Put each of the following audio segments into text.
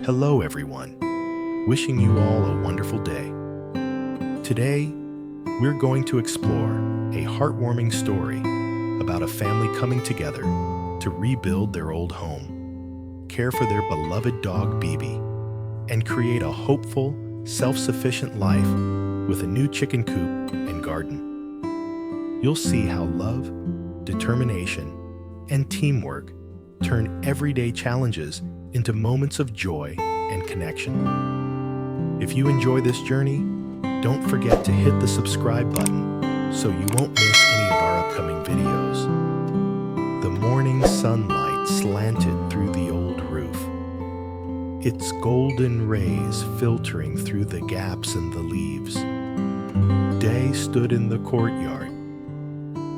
Hello everyone, wishing you all a wonderful day. Today, we're going to explore a heartwarming story about a family coming together to rebuild their old home, care for their beloved dog Bibi, and create a hopeful, self-sufficient life with a new chicken coop and garden. You'll see how love, determination, and teamwork turn everyday challenges into moments of joy and connection. If you enjoy this journey, don't forget to hit the subscribe button so you won't miss any of our upcoming videos. The morning sunlight slanted through the old roof, its golden rays filtering through the gaps in the leaves. Day stood in the courtyard,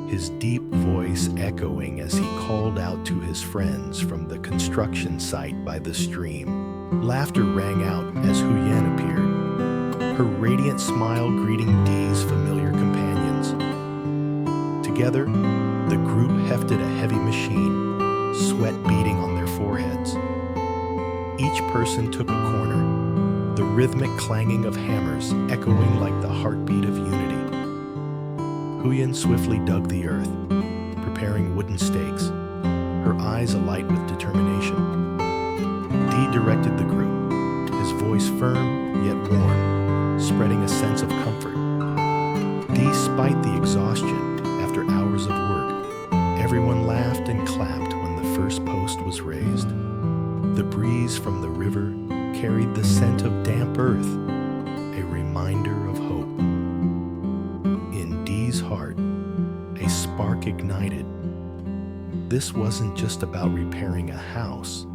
his deep voice echoing as he called out to his friends from the construction site by the stream. Laughter rang out as Huyen appeared, her radiant smile greeting Dee's familiar companions. Together, the group hefted a heavy machine, sweat beading on their foreheads. Each person took a corner, the rhythmic clanging of hammers echoing like the heartbeat of unity. Huyen swiftly dug the earth, preparing wooden stakes, her eyes alight with determination. Dee directed the group, his voice firm yet warm, spreading a sense of comfort. Despite the exhaustion after hours of work, everyone laughed and clapped when the first post was raised. The breeze from the river carried the scent of damp earth, a reminder of hope. In Dee's heart, a spark ignited. This wasn't just about repairing a house.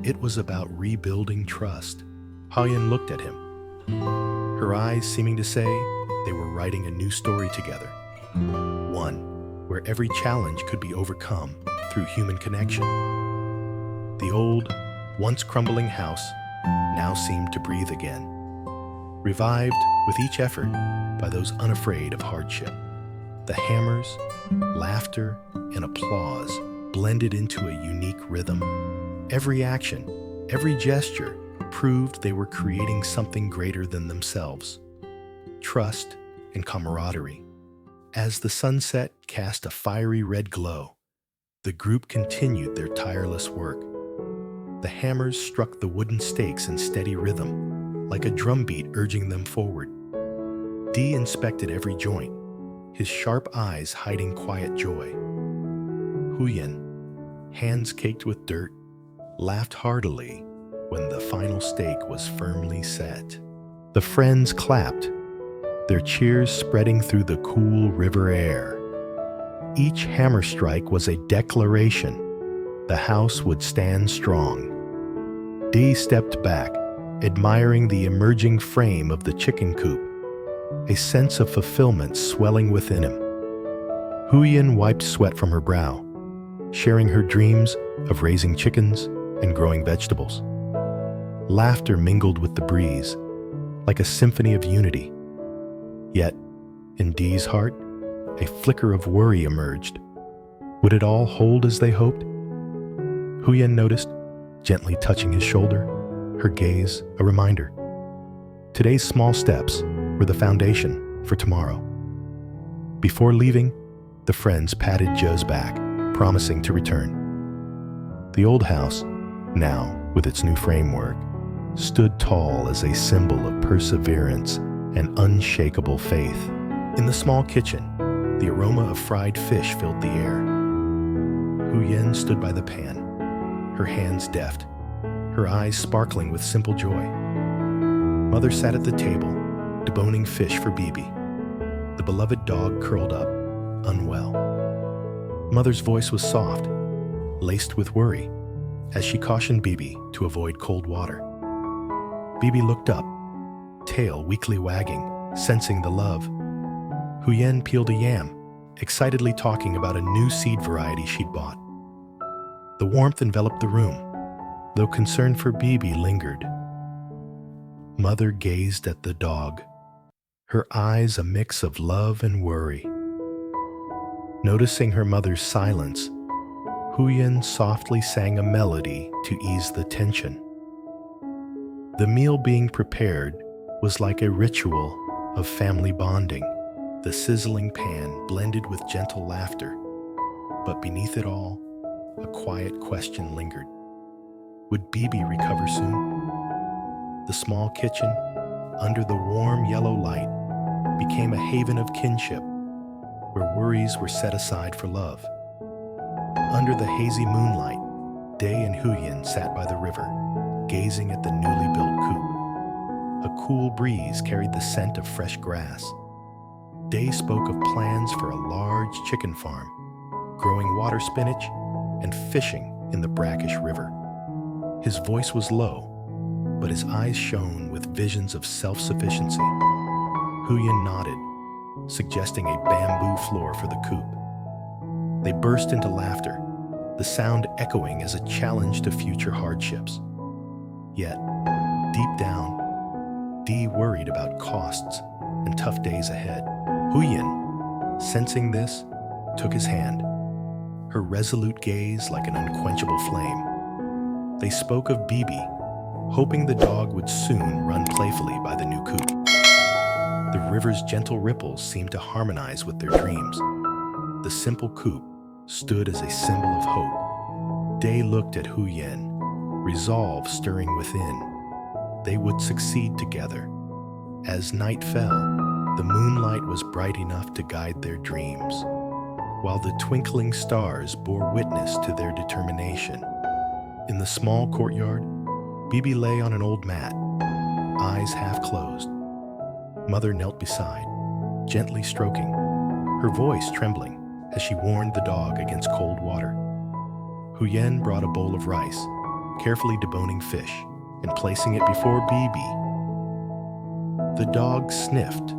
It was about rebuilding trust. Huyen looked at him, her eyes seeming to say they were writing a new story together. One where every challenge could be overcome through human connection. The old, once crumbling house now seemed to breathe again, revived with each effort by those unafraid of hardship. The hammers, laughter, and applause blended into a unique rhythm. Every action, every gesture proved they were creating something greater than themselves. Trust and camaraderie. As the sunset cast a fiery red glow, the group continued their tireless work. The hammers struck the wooden stakes in steady rhythm, like a drumbeat urging them forward. Dee inspected every joint, his sharp eyes hiding quiet joy. Huyen, hands caked with dirt, laughed heartily when the final stake was firmly set. The friends clapped, their cheers spreading through the cool river air. Each hammer strike was a declaration the house would stand strong. Dee stepped back, admiring the emerging frame of the chicken coop, a sense of fulfillment swelling within him. Huyen wiped sweat from her brow, sharing her dreams of raising chickens and growing vegetables. Laughter mingled with the breeze, like a symphony of unity. Yet, in Dee's heart, a flicker of worry emerged. Would it all hold as they hoped? Huyen noticed, gently touching his shoulder, her gaze a reminder. Today's small steps were the foundation for tomorrow. Before leaving, the friends patted Tieu's back, promising to return. The old house, now with its new framework, stood tall as a symbol of perseverance and unshakable faith. In the small kitchen, the aroma of fried fish filled the air. Huyen stood by the pan, her hands deft, her eyes sparkling with simple joy. Mother sat at the table, deboning fish for Bibi, the beloved dog curled up, unwell. Mother's voice was soft, laced with worry, as she cautioned Bibi to avoid cold water. Bibi looked up, tail weakly wagging, sensing the love. Huyen peeled a yam, excitedly talking about a new seed variety she'd bought. The warmth enveloped the room, though concern for Bibi lingered. Mother gazed at the dog, her eyes a mix of love and worry. Noticing her mother's silence, Huyen softly sang a melody to ease the tension. The meal being prepared was like a ritual of family bonding. The sizzling pan blended with gentle laughter, but beneath it all, a quiet question lingered. Would Bibi recover soon? The small kitchen, under the warm yellow light, became a haven of kinship, where worries were set aside for love. Under the hazy moonlight, Day and Huyen sat by the river, gazing at the newly built coop. A cool breeze carried the scent of fresh grass. Day spoke of plans for a large chicken farm, growing water spinach and fishing in the brackish river. His voice was low, but his eyes shone with visions of self-sufficiency. Huyen nodded, suggesting a bamboo floor for the coop. They burst into laughter, the sound echoing as a challenge to future hardships. Yet, deep down, Dee worried about costs and tough days ahead. Huyen, sensing this, took his hand, her resolute gaze like an unquenchable flame. They spoke of Bibi, hoping the dog would soon run playfully by the new coop. The river's gentle ripples seemed to harmonize with their dreams. The simple coop stood as a symbol of hope. Day looked at Huyen, resolve stirring within. They would succeed together. As night fell, the moonlight was bright enough to guide their dreams, while the twinkling stars bore witness to their determination. In the small courtyard, Bibi lay on an old mat, eyes half closed. Mother knelt beside, gently stroking, her voice trembling as she warned the dog against cold water. Huyen brought a bowl of rice, carefully deboning fish and placing it before Bibi. The dog sniffed,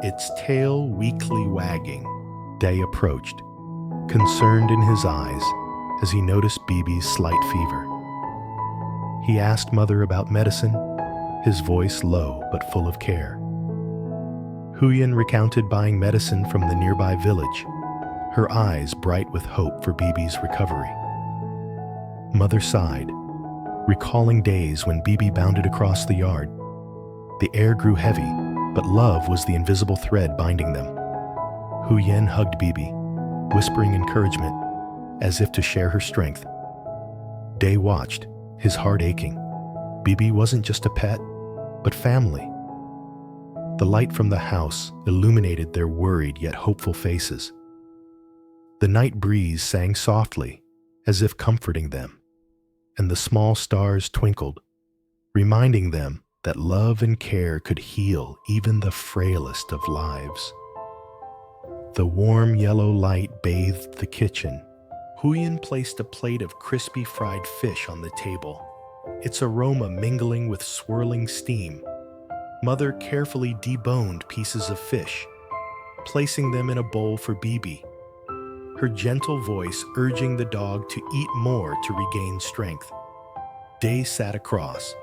its tail weakly wagging. Day approached, concerned in his eyes as he noticed Bibi's slight fever. He asked Mother about medicine, his voice low but full of care. Huyen recounted buying medicine from the nearby village, her eyes bright with hope for Bibi's recovery. Mother sighed, recalling days when Bibi bounded across the yard. The air grew heavy, but love was the invisible thread binding them. Huyen hugged Bibi, whispering encouragement, as if to share her strength. Day watched, his heart aching. Bibi wasn't just a pet, but family. The light from the house illuminated their worried yet hopeful faces. The night breeze sang softly, as if comforting them, and the small stars twinkled, reminding them that love and care could heal even the frailest of lives. The warm yellow light bathed the kitchen. Huyen placed a plate of crispy fried fish on the table, its aroma mingling with swirling steam. Mother carefully deboned pieces of fish, placing them in a bowl for Bibi, her gentle voice urging the dog to eat more to regain strength. Day sat across,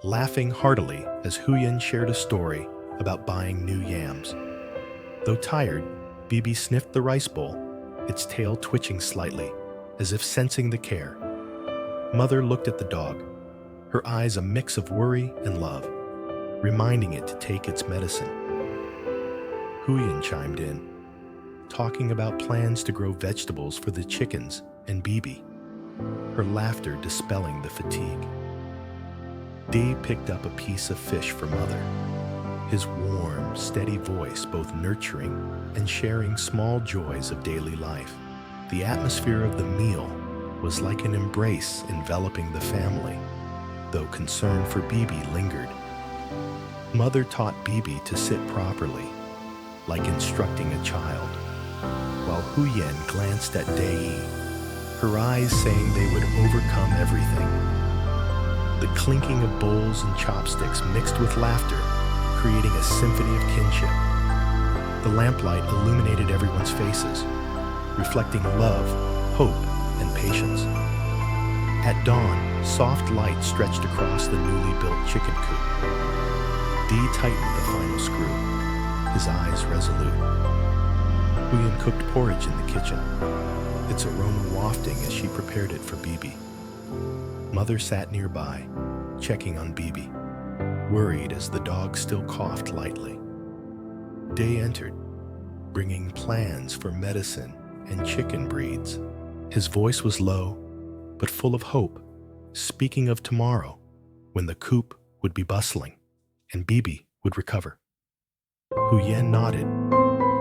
laughing heartily as Huyen shared a story about buying new yams. Though tired, Bibi sniffed the rice bowl, its tail twitching slightly, as if sensing the care. Mother looked at the dog, her eyes a mix of worry and love, reminding it to take its medicine. Huyen chimed in, talking about plans to grow vegetables for the chickens and Bibi, her laughter dispelling the fatigue. Dee picked up a piece of fish for Mother, his warm, steady voice both nurturing and sharing small joys of daily life. The atmosphere of the meal was like an embrace enveloping the family, though concern for Bibi lingered. Mother taught Bibi to sit properly, like instructing a child, while Huyen glanced at Dei, her eyes saying they would overcome everything. The clinking of bowls and chopsticks mixed with laughter, creating a symphony of kinship. The lamplight illuminated everyone's faces, reflecting love, hope, and patience. At dawn, soft light stretched across the newly built chicken coop. Dee tightened the final screw, his eyes resolute. Huyen cooked porridge in the kitchen, its aroma wafting as she prepared it for Bibi. Mother sat nearby, checking on Bibi, worried as the dog still coughed lightly. Day entered, bringing plans for medicine and chicken breeds. His voice was low, but full of hope, speaking of tomorrow, when the coop would be bustling and Bibi would recover. Huyen nodded,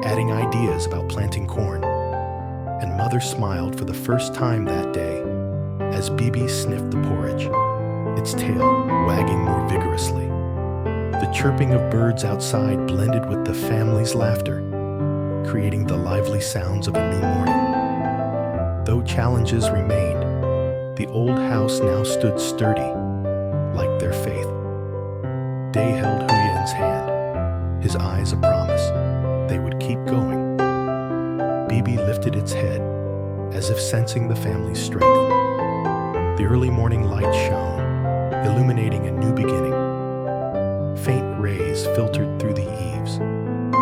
adding ideas about planting corn, and Mother smiled for the first time that day as Bibi sniffed the porridge, its tail wagging more vigorously. The chirping of birds outside blended with the family's laughter, creating the lively sounds of a new morning. Though challenges remained, the old house now stood sturdy, like their faith. Day held Huyen's hand, his eyes a promise they would keep going. Bibi lifted its head, as if sensing the family's strength. The early morning light shone, illuminating a new beginning. Faint rays filtered through the eaves,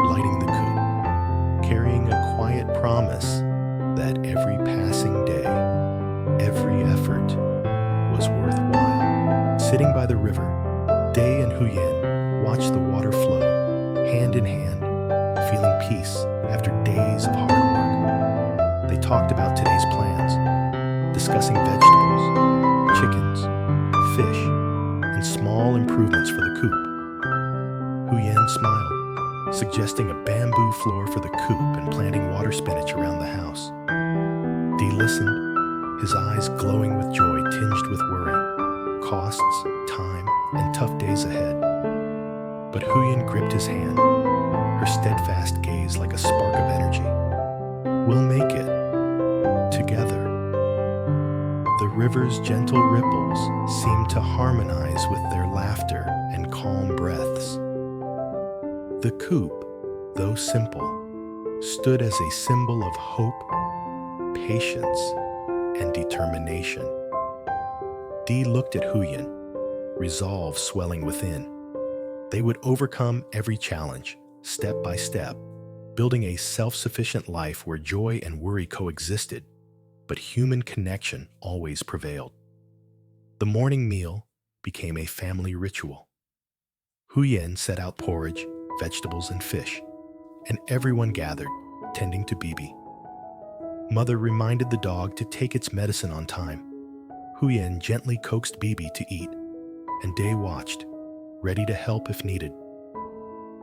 lighting the coop, carrying a quiet promise that every passing day, every effort was worthwhile. Sitting by the river, Day and Huyen watched the water flow, hand in hand, feeling peace after days of hard work. They talked about today's plans, discussing vegetables, chickens, fish, and small improvements for the coop. Huyen smiled, suggesting a bamboo floor for the coop and planting water spinach around the house. Dee listened, his eyes glowing with joy tinged with worry, costs, time, and tough days ahead. But Huyen gripped his hand, her steadfast gaze like a spark of energy. We'll make it. Together. The river's gentle ripples seemed to harmonize with their laughter and calm breaths. The coop, though simple, stood as a symbol of hope, patience, and determination. Dee looked at Huyen, resolve swelling within. They would overcome every challenge, step by step, building a self-sufficient life where joy and worry coexisted, but human connection always prevailed. The morning meal became a family ritual. Huyen set out porridge, vegetables, and fish, and everyone gathered, tending to Bibi. Mother reminded the dog to take its medicine on time. Huyen gently coaxed Bibi to eat, and Day watched, ready to help if needed.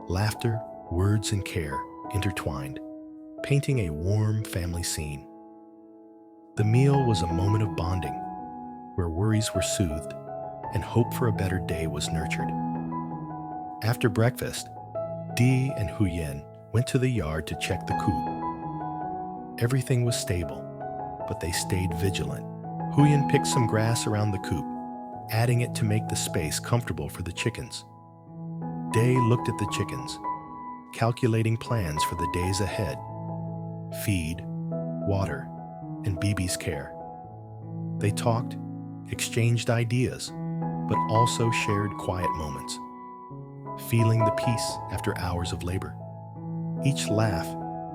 Laughter, words, and care intertwined, painting a warm family scene. The meal was a moment of bonding, where worries were soothed and hope for a better day was nurtured. After breakfast, Dee and Huyen went to the yard to check the coop. Everything was stable, but they stayed vigilant. Huyen picked some grass around the coop, adding it to make the space comfortable for the chickens. Day looked at the chickens, calculating plans for the days ahead: feed, water, and Bibi's care. They talked, exchanged ideas, but also shared quiet moments, feeling the peace after hours of labor. Each laugh,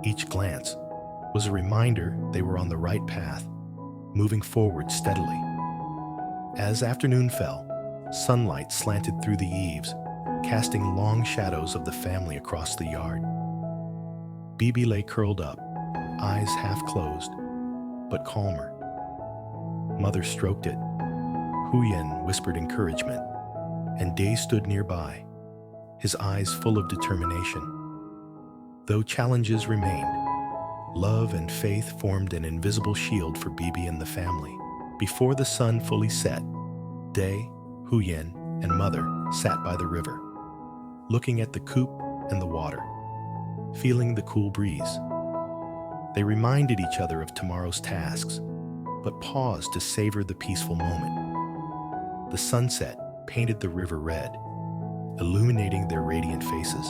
each glance, was a reminder they were on the right path, moving forward steadily. As afternoon fell, sunlight slanted through the eaves, casting long shadows of the family across the yard. Bibi lay curled up, eyes half closed, but calmer. Mother stroked it. Huyen whispered encouragement, and Day stood nearby, his eyes full of determination. Though challenges remained, love and faith formed an invisible shield for Bibi and the family. Before the sun fully set, Day, Huyen, and Mother sat by the river, looking at the coop and the water, feeling the cool breeze. They reminded each other of tomorrow's tasks, but paused to savor the peaceful moment. The sunset painted the river red, illuminating their radiant faces,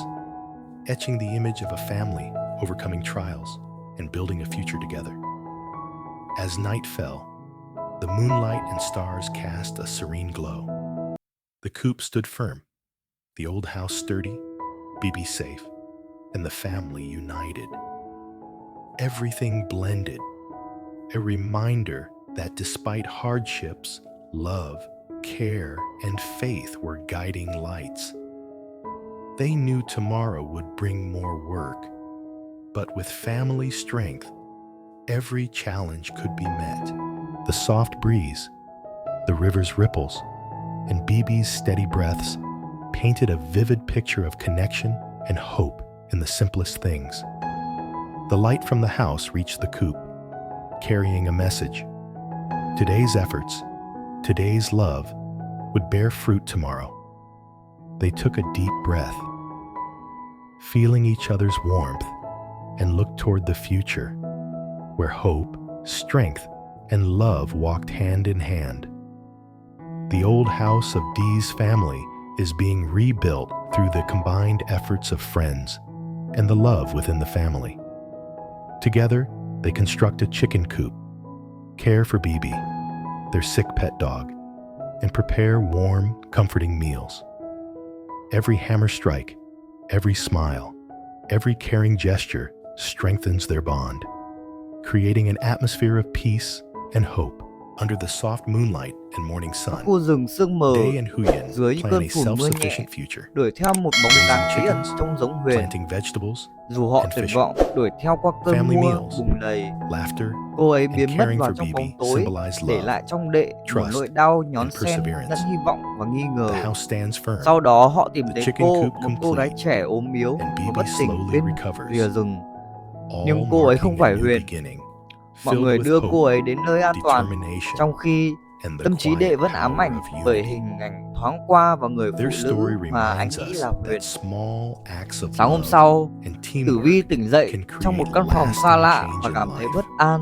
etching the image of a family overcoming trials and building a future together. As night fell, the moonlight and stars cast a serene glow. The coop stood firm, the old house sturdy, Bibi safe, and the family united. Everything blended, a reminder that despite hardships, love care, and faith were guiding lights. They knew tomorrow would bring more work, but with family strength, every challenge could be met. The soft breeze, the river's ripples, and BB's steady breaths painted a vivid picture of connection and hope in the simplest things. The light from the house reached the coop, carrying a message. Today's efforts, today's love, would bear fruit tomorrow. They took a deep breath, feeling each other's warmth, and looked toward the future, where hope, strength, and love walked hand in hand. The old house of Dee's family is being rebuilt through the combined efforts of friends and the love within the family. Together, they construct a chicken coop, care for BB, their sick pet dog, and prepare warm, comforting meals. Every hammer strike, every smile, every caring gesture strengthens their bond, creating an atmosphere of peace and hope. Under the soft moonlight and morning sun, Khu rừng sương mờ Day and Huyen dưới những plan cơn a phùn mưa nhẹ self-sufficient future, đuổi theo một bóng dáng bí ẩn trông giống Huyền. planting vegetables, Dù họ and tuyệt fishing. vọng đuổi theo qua cơn Family mưa meals, bùng đầy, laughter, cô ấy and biến mất caring vào for trong BB bóng tối, symbolize để love, lại trong đệ một trust, nỗi đau nhón and xen perseverance. lẫn hy vọng và nghi ngờ. The house stands firm, Sau đó họ tìm The thấy chicken cô, coop một cô gái complete, trẻ ốm yếu and và BB bất tỉnh slowly bên recovers, rìa rừng. all Nhưng cô ấy không marking a phải new Huyền. beginning, Mọi filled người with đưa hope, cô ấy đến nơi an toàn, determination, trong khi and the tâm trí đệ quiet vẫn ám power ảnh of bởi unity. hình ảnh thoáng qua và người phụ Their nữ story mà anh reminds nghĩ us là Huyền. that small acts of Sáng hôm love sau, and Tử Vi teamwork tỉnh dậy can trong một create căn phòng xa lasting lạ change và in cảm thấy life. bất an.